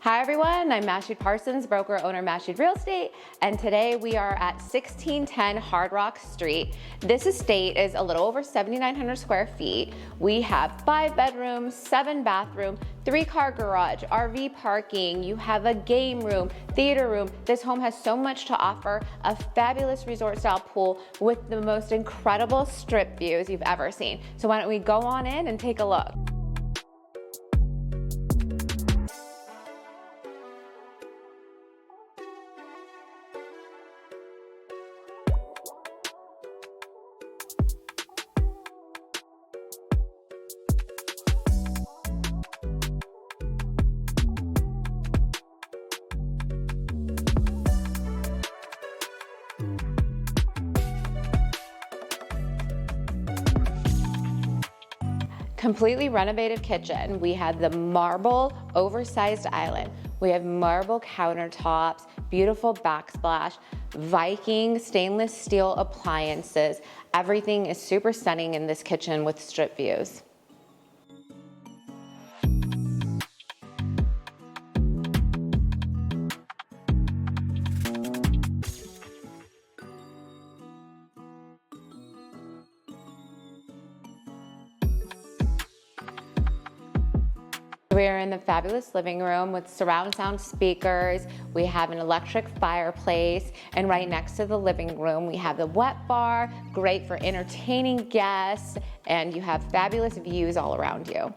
Hi everyone, I'm Mashud Parsons, broker owner Mashud Real Estate, and today we are at 1610 Hardrock Street. This estate is a little over 7,900 square feet. We have 5 bedrooms, 7 bathrooms, 3-car garage, RV parking, you have a game room, theater room. This home has so much to offer, a fabulous resort style pool with the most incredible strip views you've ever seen. So why don't we go on in and take a look. Completely renovated kitchen. We have the marble oversized island. We have marble countertops, beautiful backsplash, Viking stainless steel appliances. Everything is super stunning in this kitchen with strip views. We're in the fabulous living room with surround sound speakers. We have an electric fireplace, and right next to the living room, we have the wet bar, great for entertaining guests, and you have fabulous views all around you.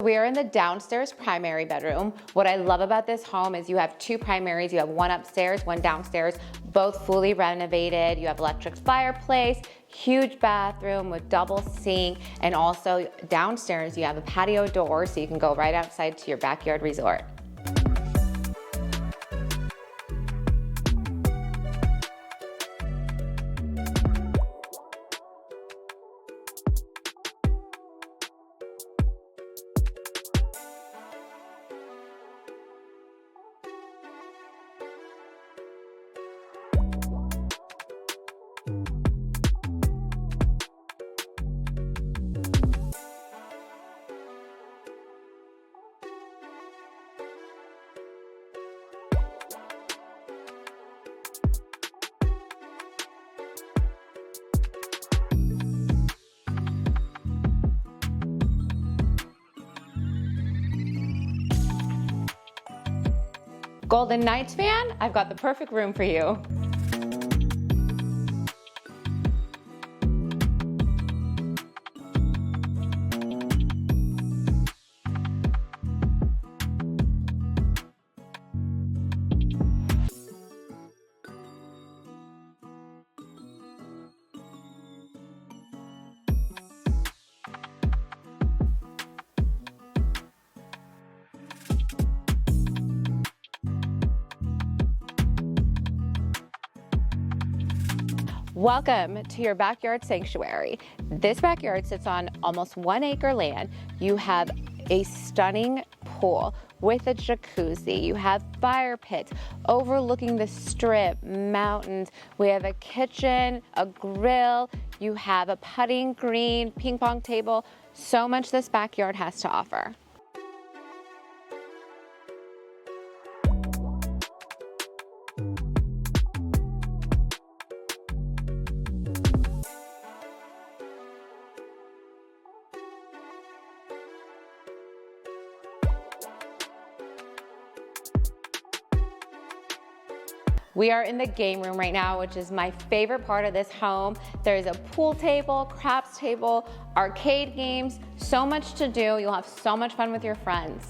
We are in the downstairs primary bedroom. What I love about this home is you have 2 primaries. You have one upstairs, one downstairs, both fully renovated. You have electric fireplace, huge bathroom with double sink, and also downstairs you have a patio door so you can go right outside to your backyard resort. Golden Knights fan, I've got the perfect room for you. Welcome to your backyard sanctuary. This backyard sits on almost 1 acre land. You have a stunning pool with a jacuzzi. You have fire pits overlooking the strip, mountains. We have a kitchen, a grill. You have a putting green, ping pong table. So much this backyard has to offer. We are in the game room right now, which is my favorite part of this home. There's a pool table, craps table, arcade games, so much to do. You'll have so much fun with your friends.